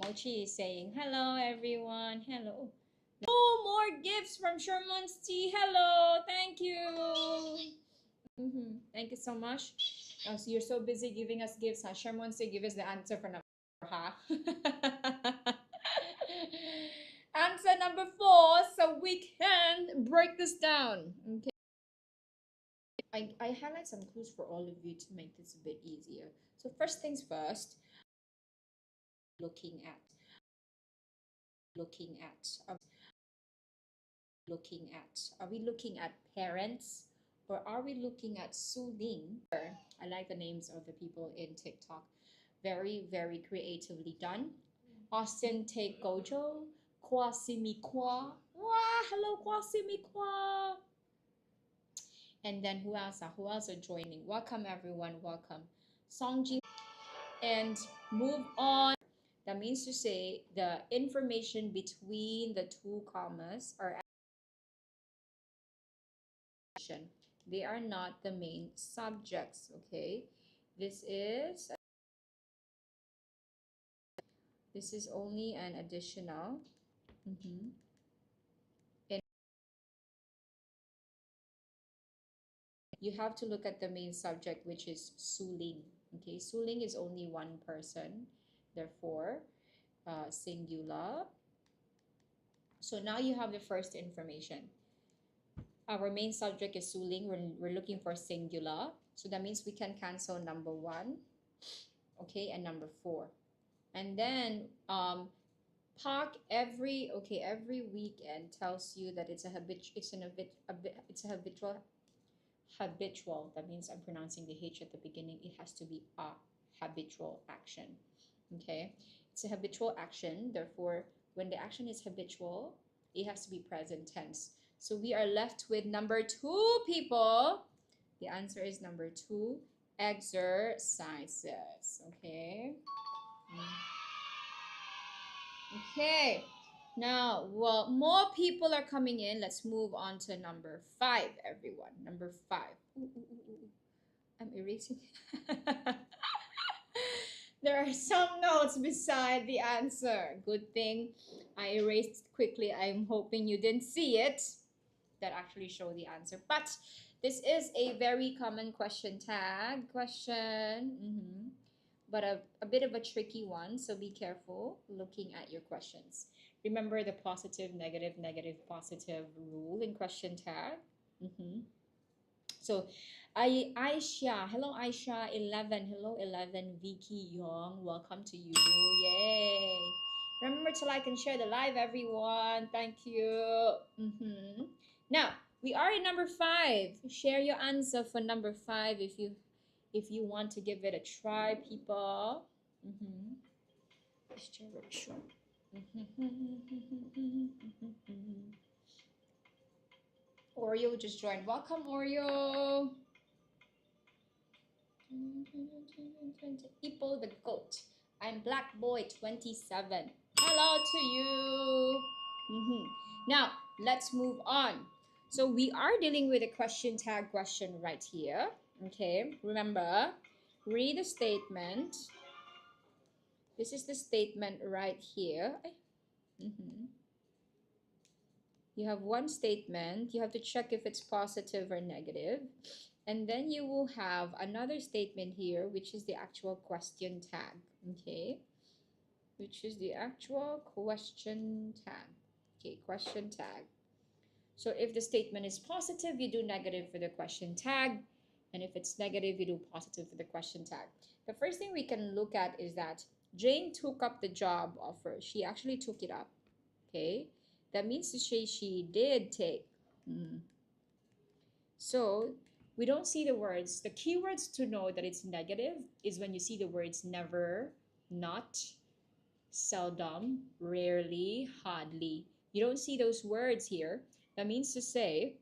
Mochi is saying, hello everyone. Hello. No more gifts from Sherman's Tea. Hello. Thank you. Thank you so much. Oh, so you're so busy giving us gifts, huh? Sherman's Tea, give us the answer for number, huh? Answer number 4, so we can break this down. Okay. I highlight some clues for all of you to make this a bit easier. So first things first, looking at looking at looking at are we looking at parents or are we looking at Suling? I like the names of the people in TikTok. Very, very creatively done. Austin Take Gojo, Kwasimikwa. Wow, hello Kwasimikwa. And then who else? Who else are joining? Welcome everyone. Welcome. Songji. And move on. That means to say the information between the two commas are action. They are not the main subjects. Okay. This is only an additional. And you have to look at the main subject, which is Suling. Okay, Suling is only one person, therefore singular. So now you have the first information. Our main subject is Suling. We're looking for singular. So that means we can cancel number 1, okay, and number 4. And then Park every weekend tells you that it's a habitual. That means I'm pronouncing the H at the beginning. It has to be a habitual action. Okay, it's a habitual action. Therefore, when the action is habitual, it has to be present tense. So we are left with number 2, people. The answer is number 2, exercises. Okay. Okay. Now, well, more people are coming in. Let's move on to number 5, everyone. Number 5. I'm erasing. There are some notes beside the answer. Good thing I erased quickly. I'm hoping you didn't see it. That actually show the answer. But this is a very common question tag. But a bit of a tricky one, so be careful looking at your questions. Remember the positive, negative, negative, positive rule in question tag. So Aisha, hello Aisha, 11, hello 11, Vicky Young, welcome to you, yay. Remember to like and share the live, everyone. Thank you. Now we are in number 5. Share your answer for number 5 if you want to give it a try, people. Oreo just joined. Welcome, Oreo. People the goat. I'm Black Boy 27. Hello to you. Now let's move on. So we are dealing with a question tag question right here. Okay, remember, read the statement. This is the statement right here. You have one statement. You have to check if it's positive or negative. And then you will have another statement here, which is the actual question tag. Okay, which is the actual question tag. Okay, question tag. So if the statement is positive, you do negative for the question tag. And if it's negative, you do positive for the question tag. The first thing we can look at is that Jane took up the job offer. She actually took it up. Okay, that means to say she did take. So we don't see the words. The keywords to know that it's negative is when you see the words never, not, seldom, rarely, hardly. You don't see those words here. That means to say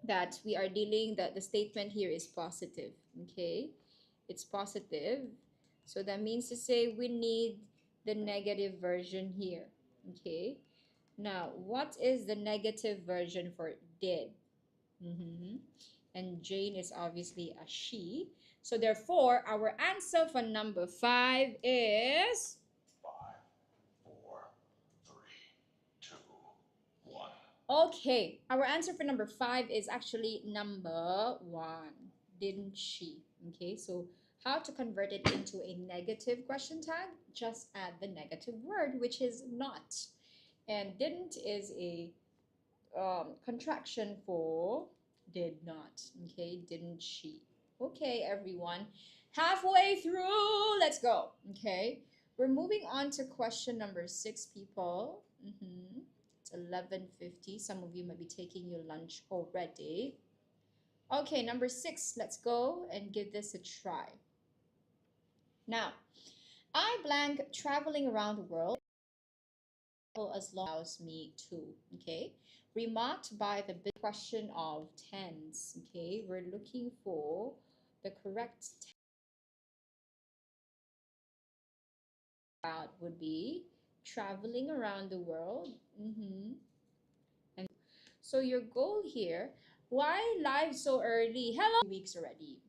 that we are dealing that the statement here is positive. Okay, it's positive. So that means to say we need the negative version here. Okay, now what is the negative version for did? And Jane is obviously a she. So therefore, our answer for number 5 is Okay, our answer for number 5 is actually number 1. Didn't she? Okay, so how to convert it into a negative question tag? Just add the negative word, which is not. And didn't is a contraction for did not. Okay, didn't she? Okay, everyone. Halfway through, let's go. Okay, we're moving on to question number 6, people. It's 11:50. Some of you might be taking your lunch already. Okay, number 6, let's go and give this a try. Now, I blank traveling around the world as long as me to. Okay, remarked by the big question of tense. Okay, we're looking for the correct about would be traveling around the world. And so your goal here, why live so early? Hello, weeks already.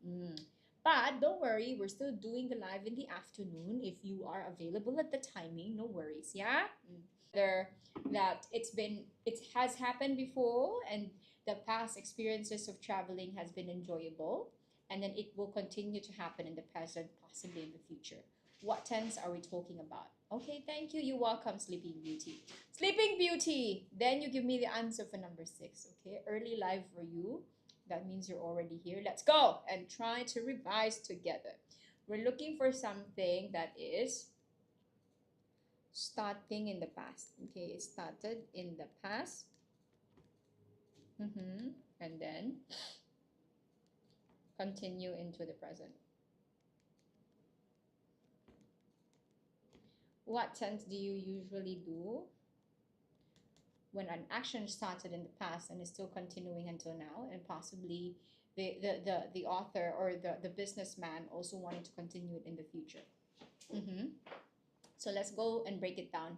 But don't worry, we're still doing the live in the afternoon. If you are available at the timing, no worries, yeah? Whether that it has happened before and the past experiences of traveling has been enjoyable, and then it will continue to happen in the present, possibly in the future. What tense are we talking about? Okay, thank you. You're welcome, Sleeping Beauty. Sleeping Beauty. Then you give me the answer for number 6. Okay, early live for you. That means you're already here. Let's go and try to revise together. We're looking for something that is starting in the past. Okay, it started in the past. And then continue into the present. What tense do you usually do when an action started in the past and is still continuing until now, and possibly the author or the businessman also wanted to continue it in the future? So let's go and break it down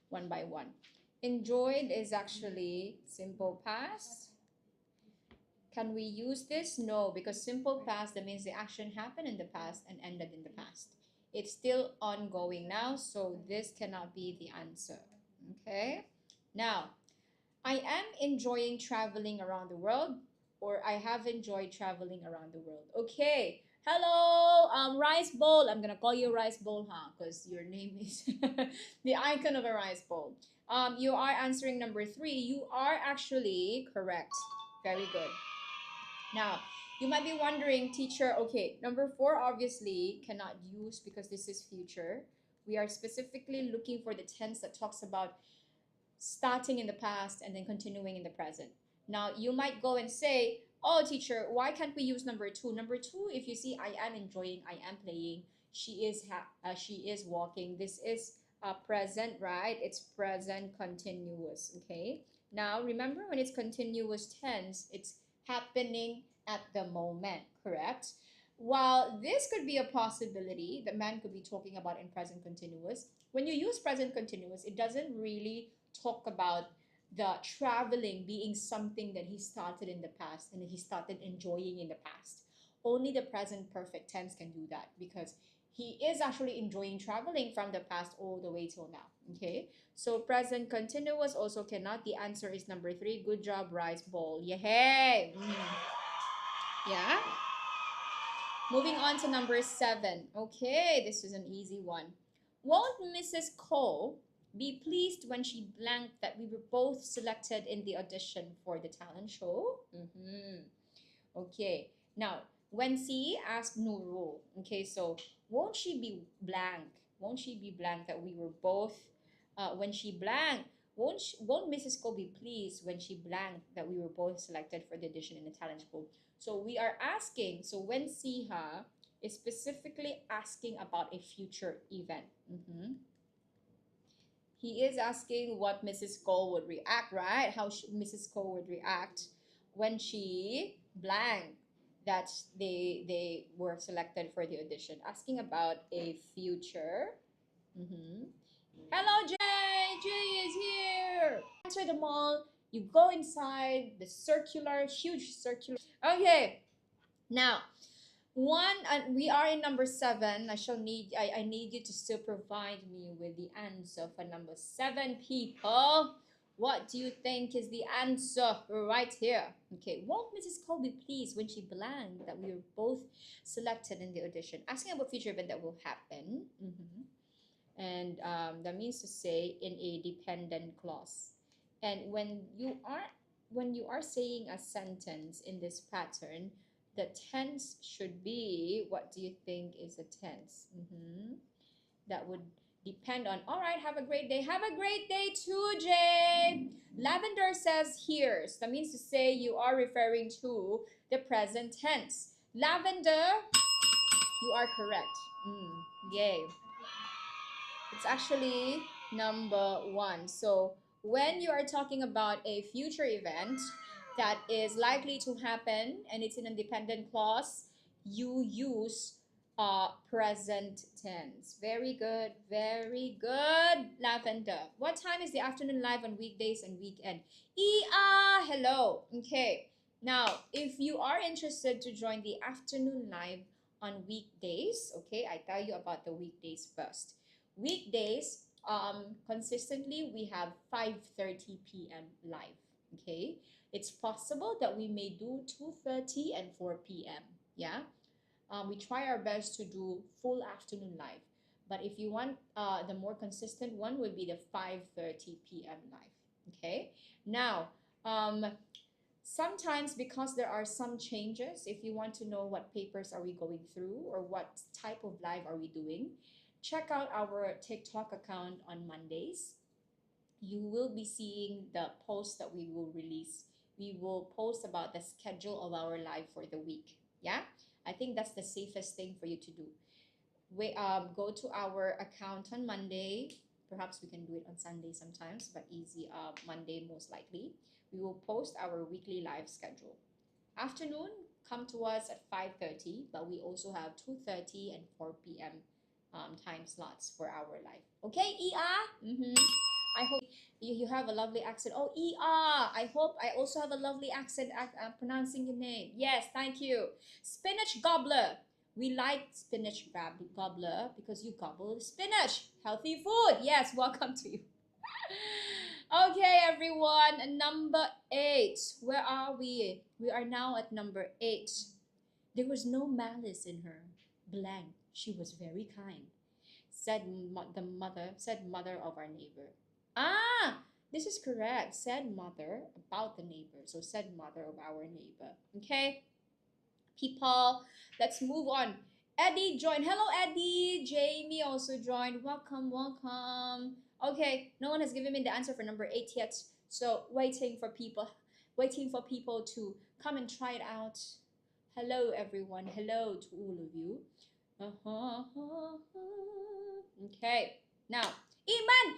one by one. Enjoyed is actually simple past. Can we use this? No, because simple past, that means the action happened in the past and ended in the past. It's still ongoing now, so this cannot be the answer. Okay? Now, I am enjoying traveling around the world, or I have enjoyed traveling around the world. Okay. Hello, Rice Bowl. I'm gonna call you Rice Bowl, huh? Because your name is the icon of a rice bowl. You are answering number 3. You are actually correct. Very good. Now, you might be wondering, teacher, okay, number 4 obviously cannot use because this is future. We are specifically looking for the tense that talks about starting in the past and then continuing in the present. Now, you might go and say, oh, teacher, why can't we use number 2? Number 2, if you see, I am enjoying, I am playing, she is walking. This is present, right? It's present continuous, okay? Now, remember when it's continuous tense, it's happening at the moment, correct? While this could be a possibility, the man could be talking about in present continuous. When you use present continuous, it doesn't really talk about the traveling being something that he started in the past and that he started enjoying in the past. Only the present perfect tense can do that because he is actually enjoying traveling from the past all the way till now. Okay, so present continuous also cannot. The answer is number 3. Good job, Rice Bowl. Yay! Yeah. Moving on to number 7. Okay, this is an easy one. Won't Mrs. Cole be pleased when she blanked that we were both selected in the audition for the talent show? Okay, now when C asked Nurul, okay, so won't she be blank? Won't she be blank that we were both, when she blanked, won't Mrs. Cole be pleased when she blanked that we were both selected for the audition in the talent show? So we are asking, so when Siha is specifically asking about a future event. He is asking what Mrs. Cole would react, right? How Mrs. Cole would react when she blank that they were selected for the audition. Asking about a future. Hello, Jay! Jay is here! Enter the mall. You go inside the circular, huge circular. Okay, now we are in number 7. I need you to still provide me with the answer for number 7, people. What do you think is the answer right here? Okay, won't Mrs. Cole be pleased when she blanked that we were both selected in the audition? Asking about future event that will happen. And that means to say in a dependent clause. And when you are saying a sentence in this pattern, the tense should be, what do you think is a tense? That would depend on, all right, have a great day. Have a great day too, Jay. Lavender says here's. That means to say you are referring to the present tense. Lavender, you are correct. Yay. It's actually number one. So when you are talking about a future event that is likely to happen and it's in a dependent clause, you use present tense. Very good, very good, Lavender. What time is the afternoon live on weekdays and weekend? Hello. Okay. Now, if you are interested to join the afternoon live on weekdays, okay, I tell you about the weekdays first. Weekdays, consistently, we have 5:30 p.m. live, okay? It's possible that we may do 2:30 and 4 p.m., yeah? We try our best to do full afternoon live. But if you want the more consistent one would be the 5:30 p.m. live, okay? Now, sometimes because there are some changes, if you want to know what papers are we going through or what type of live are we doing, check out our TikTok account on Mondays. You will be seeing the post that we will release. We will post about the schedule of our live for the week. Yeah, I think that's the safest thing for you to do. Go to our account on Monday. Perhaps we can do it on Sunday sometimes, but easy Monday most likely. We will post our weekly live schedule. Afternoon, come to us at 5:30, but we also have 2:30 and 4 p.m. Time slots for our live. Okay, I hope you have a lovely accent. Oh, I hope I also have a lovely accent pronouncing your name. Yes, thank you. Spinach gobbler. We like spinach gobbler because you gobble spinach. Healthy food. Yes, welcome to you. Okay, everyone. Number 8. Where are we? We are now at number 8. There was no malice in her. Blank. She was very kind. Said mother of our neighbor. This is correct. Said mother about the neighbor. So said mother of our neighbor. Okay, people, let's move on. Eddie joined. Hello, Eddie. Jamie also joined. Welcome, welcome. Okay, no one has given me the answer for number 8 yet. So waiting for people to come and try it out. Hello, everyone. Hello to all of you. Okay, now Iman.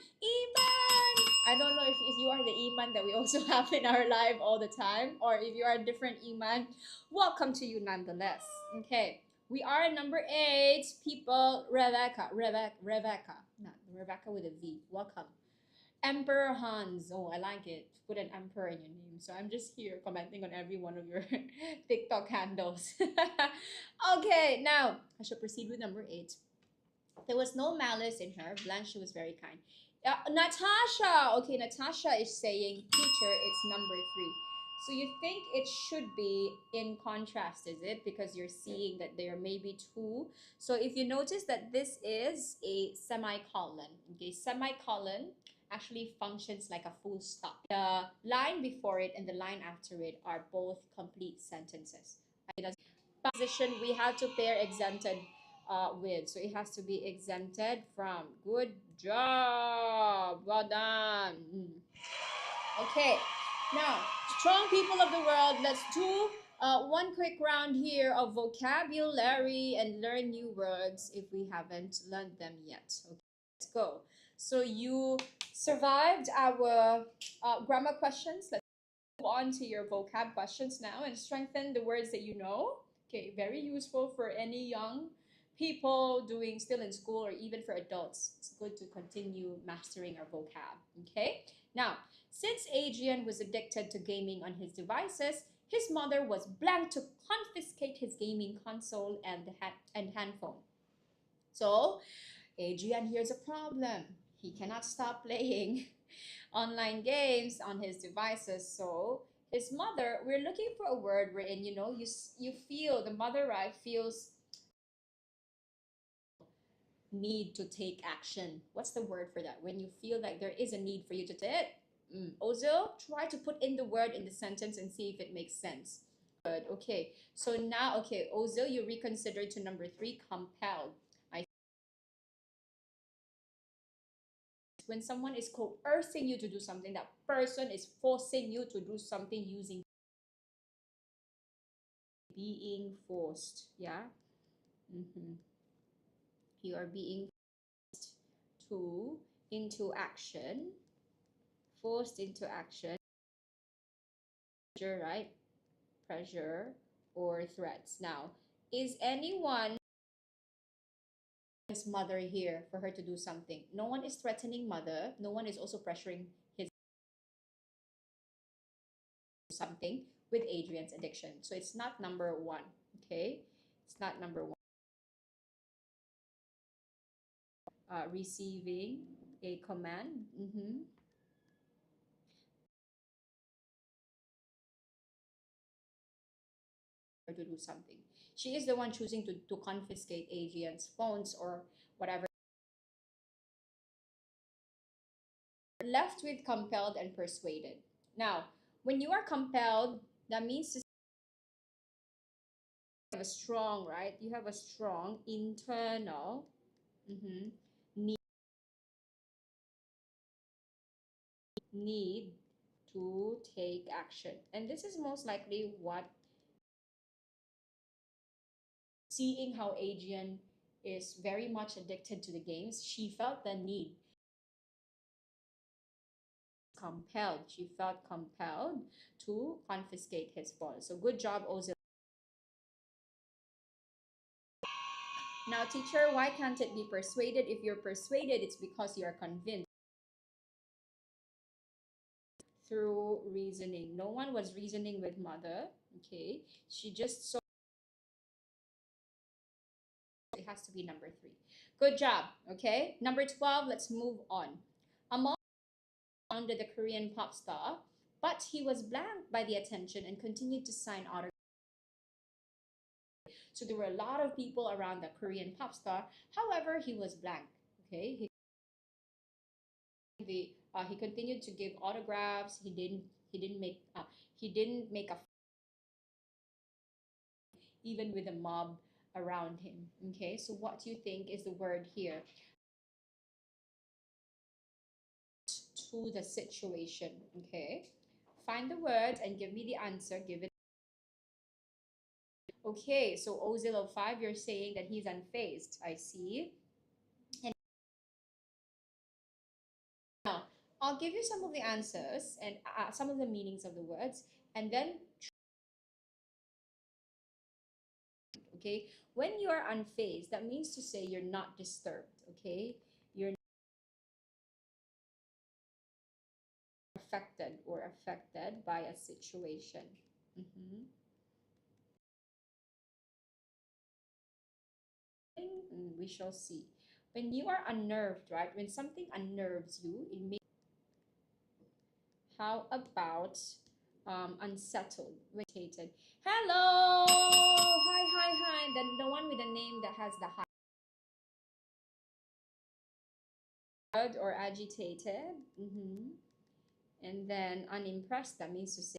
I don't know if you are the Iman that we also have in our live all the time, or if you are a different Iman. Welcome to you nonetheless. Okay, we are at number 8. People, Rebecca, not Rebecca with a V. Welcome. Emperor Hans. Oh, I like it. Put an emperor in your name. So I'm just here commenting on every one of your TikTok handles. Okay, now I shall proceed with number 8. There was no malice in her. Blanche was very kind. Natasha. Okay, Natasha is saying, teacher, it's number 3. So you think it should be in contrast, is it? Because you're seeing that there may be 2. So if you notice that this is a semicolon, okay, semicolon actually functions like a full stop. The line before it and the line after it are both complete sentences. Position we have to pair exempted with. So it has to be exempted from. Good job. Well done. Okay. Now, strong people of the world, let's do one quick round here of vocabulary and learn new words if we haven't learned them yet. Okay, let's go. So you survived our grammar questions. Let's move on to your vocab questions now and strengthen the words that you know. Okay, very useful for any young people doing still in school or even for adults. It's good to continue mastering our vocab. Okay, now since Adrian was addicted to gaming on his devices, his mother was blank to confiscate his gaming console and handphone. So Adrian, here's a problem. He cannot stop playing. online games on his devices. So his mother, we're looking for a word wherein, you feel the mother, right, feels need to take action. What's the word for that? When you feel like there is a need for you to take. Ozil, try to put in the word in the sentence and see if it makes sense. Good. Okay. So now, okay, Ozil, you reconsider to number three, compelled. I When someone is coercing you to do something, that person is forcing you to do something using being forced. Yeah. Mm-hmm. You are being to into action, forced into action, pressure, right? Pressure or threats. Now, is anyone his mother here for her to do something? No one is threatening mother. No one is also pressuring his something with Adrian's addiction. So it's not number one. Okay, it's not number one. Receiving a command. Her to do something. She is the one choosing to confiscate Adrian's phones or whatever. Left with compelled and persuaded. Now, when you are compelled, that means to have a strong, right? You have a strong internal need, need to take action. And this is most likely what, seeing how Adrian is very much addicted to the games, she felt the need, compelled. She felt compelled to confiscate his phone. So good job, Ozil. Now, teacher, why can't it be persuaded? If you're persuaded, it's because you are convinced through reasoning. No one was reasoning with mother. Okay, she just saw. It has to be number three. Good job. Okay, number 12. Let's move on. Among under the Korean pop star, but he was blanked by the attention and continued to sign autographs. So there were a lot of people around the Korean pop star. However, he was blank. Okay, he continued to give autographs. He didn't make a even with a mob around him. Okay, so what do you think is the word here? To the situation. Okay, find the word and give me the answer. Give it. Okay, so O05, you're saying that he's unfazed. I see. And now I'll give you some of the answers and some of the meanings of the words, and then okay, when you are unfazed, that means to say you're not disturbed. Okay, you're affected by a situation. We shall see. When you are unnerved, right? When something unnerves you, it may. How about unsettled? Irritated. Hello, hi. The one with the name that has the high or agitated. And then unimpressed. That means to say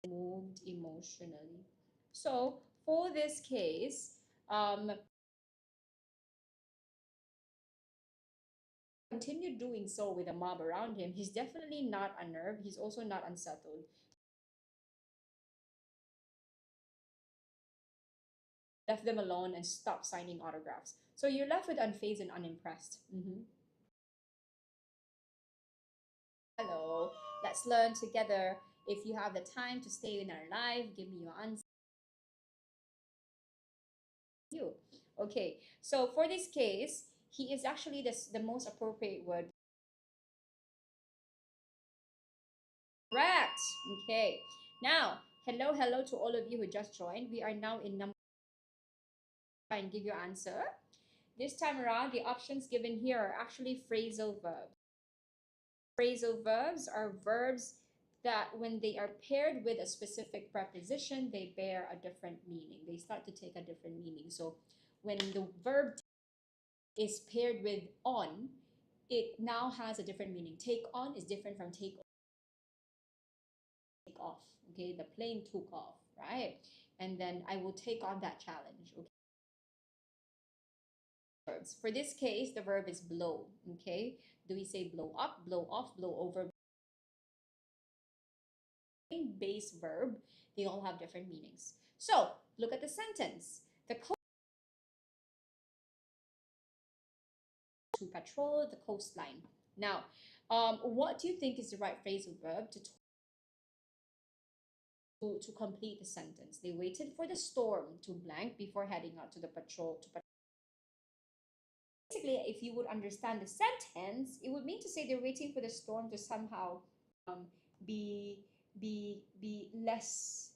moved emotionally. So for this case, continued doing so with a mob around him. He's definitely not unnerved. He's also not unsettled. Left them alone and stopped signing autographs. So you're left with unfazed and unimpressed. Hello, let's learn together. If you have the time to stay in our live, give me your answer. You. Okay, so for this case, he is actually the most appropriate word. Correct. Okay. Now, hello to all of you who just joined. We are now in number and give your answer. This time around, the options given here are actually phrasal verbs. Phrasal verbs are verbs that when they are paired with a specific preposition, they bear a different meaning. They start to take a different meaning. So when the verb is paired with on, it now has a different meaning. Take on is different from take off. Okay, the plane took off, right? And then I will take on that challenge. Okay. Verbs. For this case, the verb is blow. Okay. Do we say blow up, blow off, blow over? Base verb, they all have different meanings. So look at the sentence. The coast to patrol the coastline. Now, what do you think is the right phrasal verb to complete the sentence? They waited for the storm to blank before heading out to the patrol. Basically, if you would understand the sentence, it would mean to say they're waiting for the storm to somehow um, be less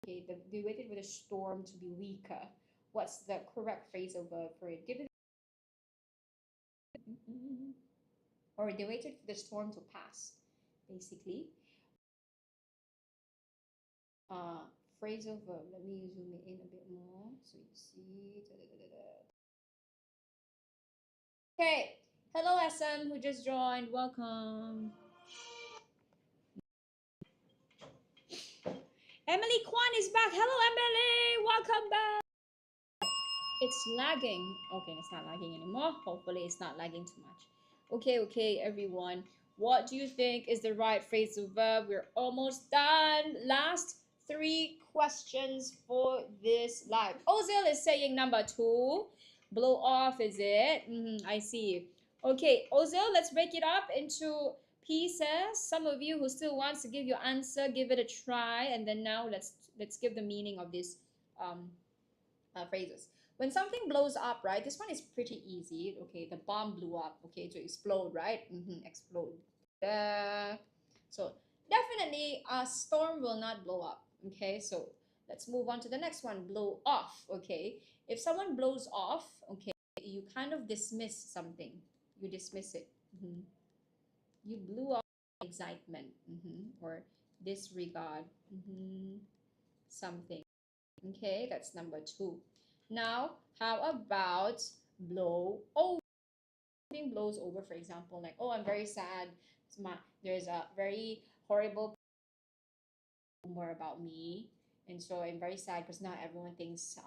okay, they waited for the storm to be weaker. What's the correct phrasal verb for it? Give it. Or they waited for the storm to pass, basically. Phrasal verb. Let me zoom it in a bit more so you see. Okay. Hello, SM, who just joined. Welcome. Emily Kwan is back. Hello, Emily. Welcome back. It's lagging. Okay, it's not lagging anymore. Hopefully, it's not lagging too much. Okay, everyone. What do you think is the right phrasal verb? We're almost done. Last 3 questions for this live. Ozil is saying number 2. Blow off, is it? I see. Okay, Ozil, let's break it up into pieces. Some of you who still wants to give your answer, give it a try, and then now let's give the meaning of these phrases. When something blows up, right? This one is pretty easy. Okay, the bomb blew up. Okay, to explode, right? Explode. So definitely a storm will not blow up. Okay, so let's move on to the next one. Blow off. Okay, if someone blows off, okay, you kind of dismiss something. You dismiss it. You blew off excitement or disregard something. Okay, that's number 2. Now, how about blow over? Something blows over, for example, like, oh, I'm very sad. There's a very horrible rumor about me. And so I'm very sad because not everyone thinks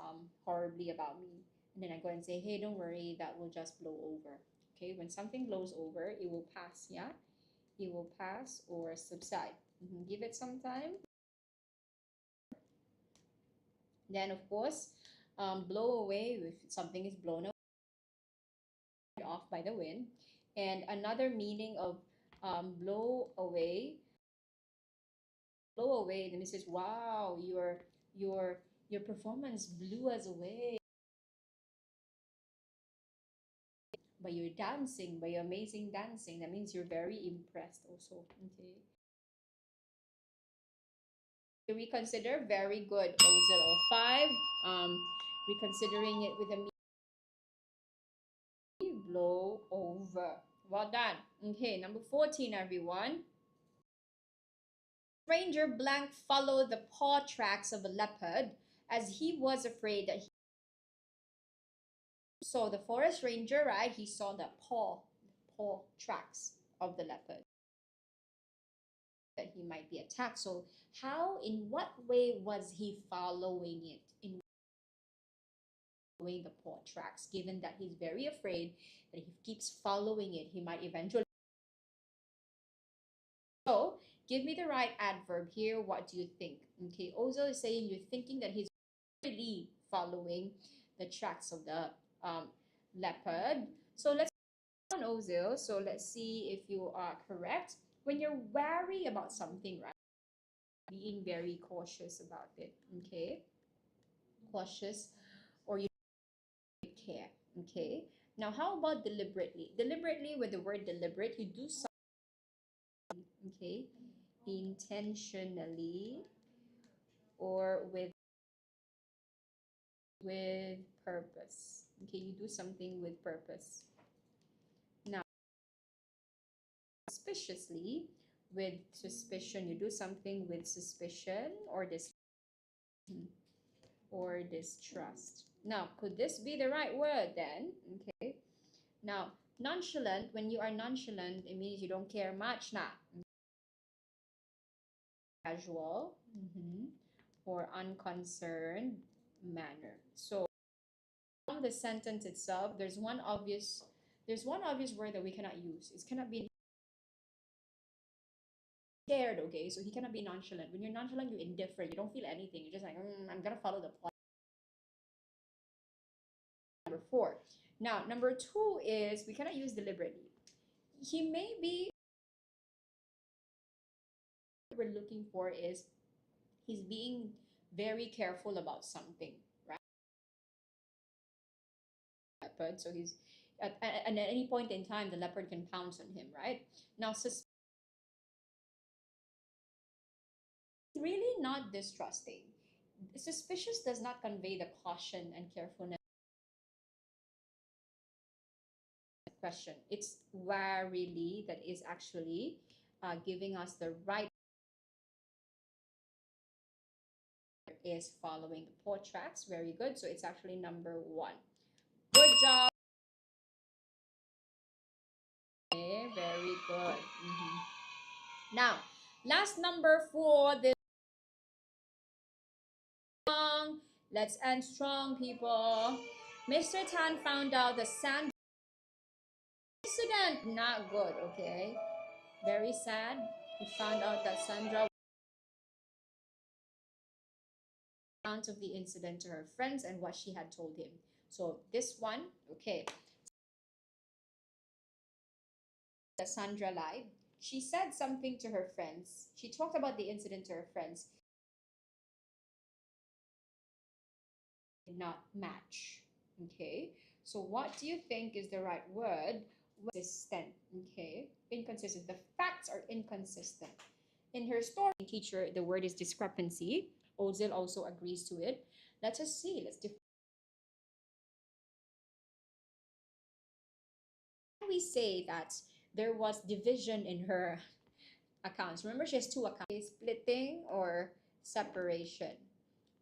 horribly about me. And then I go and say, hey, don't worry, that will just blow over. Okay, when something blows over, it will pass, yeah? It will pass or subside. Give it some time. Then, of course, blow away if something is blown off by the wind. And another meaning of blow away, the message, wow, your performance blew us away. By your dancing, by your amazing dancing, that means you're very impressed also. Okay. Reconsider, very good. O05. Reconsidering it with a blow over. Well done. Okay, number 14, everyone. Ranger blank followed the paw tracks of a leopard as he was afraid that he. So the forest ranger, right, he saw the paw tracks of the leopard that he might be attacked. So in what way was he following it? In following the paw tracks, given that he's very afraid that if he keeps following it, he might eventually. So give me the right adverb here. What do you think? Okay, Ozil is saying you're thinking that he's really following the tracks of the leopard. So let's on Ozil. So let's see if you are correct. When you're wary about something, right? Being very cautious about it. Okay, cautious, or you care. Okay. Now, how about deliberately? Deliberately, with the word deliberate, you do something. Okay, intentionally, or with with purpose. Okay, you do something with purpose. Now, suspiciously, with suspicion, you do something with suspicion or distrust. Now, could this be the right word then? Okay. Now, nonchalant, when you are nonchalant, it means you don't care much now. Casual, or unconcerned manner. So from the sentence itself, there's one obvious word that we cannot use. It cannot be scared, okay? So he cannot be nonchalant. When you're nonchalant, you're indifferent. You don't feel anything. You're just like, I'm gonna follow the plot. Number four. Now, number two is we cannot use deliberately. He may be what we're looking for is he's being very careful about something, right? Leopard, so he's at any point in time the leopard can pounce on him, right? Now, really not distrusting. Suspicious does not convey the caution and carefulness question. It's warily that is actually giving us the right is following the port tracks. Very good. So it's actually number one. Good job. Okay, very good. Now, last number for this song. Let's end strong, people. Mr. Tan found out the sand incident not good. Okay, very sad. He found out that Sandra account of the incident to her friends and what she had told him. So this one, okay, that Sandra lied. She said something to her friends. She talked about the incident to her friends. Did not match. Okay. So what do you think is the right word? Inconsistent. Okay. Inconsistent. The facts are inconsistent. In her story, teacher, the word is discrepancy. Ozil also agrees to it. Let us see. Let's define. We say that there was division in her accounts. Remember, she has two accounts: splitting or separation.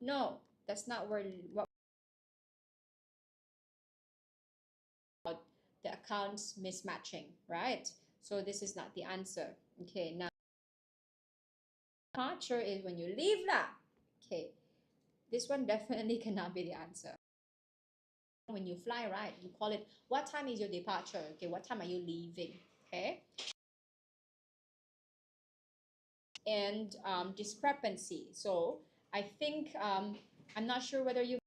No, that's not what the accounts mismatching, right? So this is not the answer. Okay, now departure is when you leave lah. Okay, this one definitely cannot be the answer. When you fly, right? You call it, what time is your departure? Okay, what time are you leaving? Okay. And discrepancy. So I think I'm not sure whether you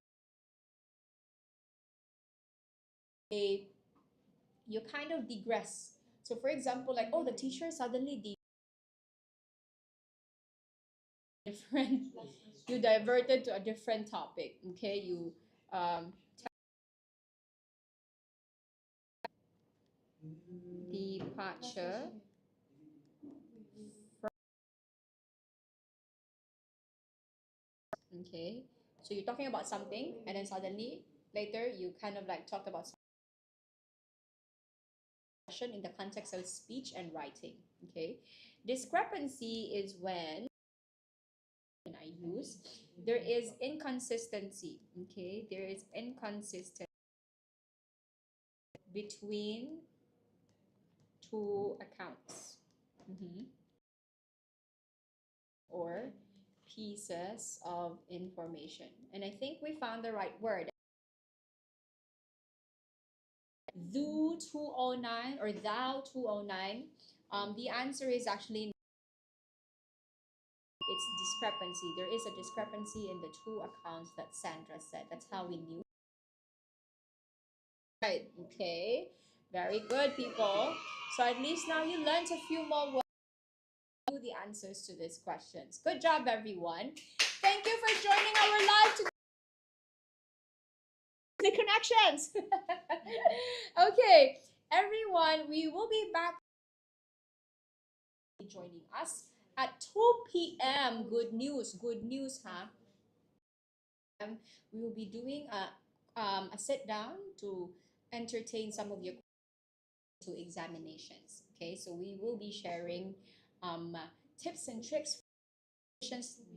kind of digress. So for example, like, oh, the teacher suddenly different, you diverted to a different topic. Okay, you departure. Okay, so you're talking about something, and then suddenly later you kind of like talked about in the context of speech and writing. Okay, discrepancy is when I use there is inconsistency. Okay, there is inconsistency between two accounts. Or pieces of information. And I think we found the right word. Thou 209 or thou 209. The answer is actually it's discrepancy. There is a discrepancy in the two accounts that Sandra said. That's how we knew. Right. Okay. Very good, people. So at least now you learned a few more words. The answers to these questions. Good job, everyone. Thank you for joining our live today. The connections. Okay, everyone, we will be back joining us at 2 p.m. Good news, huh? We will be doing a sit down to entertain some of your to examinations. Okay, so we will be sharing um, tips and tricks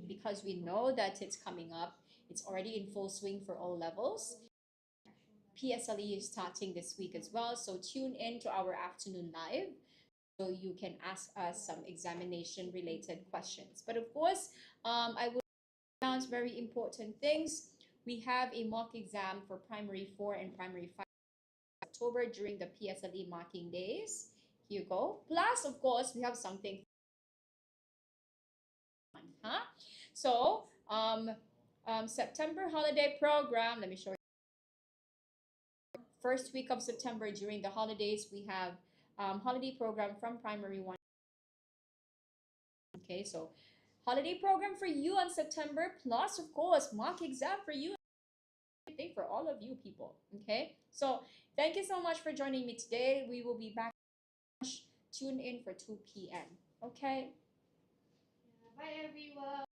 because we know that it's coming up. It's already in full swing for all levels. PSLE is starting this week as well, so tune in to our afternoon live so you can ask us some examination related questions. But of course, I will announce very important things. We have a mock exam for primary 4 and primary 5 October during the PSLE marking days. Here you go. Plus, of course, we have something fun, huh? So, September holiday program. Let me show you. First week of September during the holidays, we have holiday program from primary 1. Okay, so holiday program for you on September, plus, of course, mock exam for you. For all of you people. Okay, so thank you so much for joining me today. We will be back. Tune in for 2 p.m. Okay. Bye, everyone.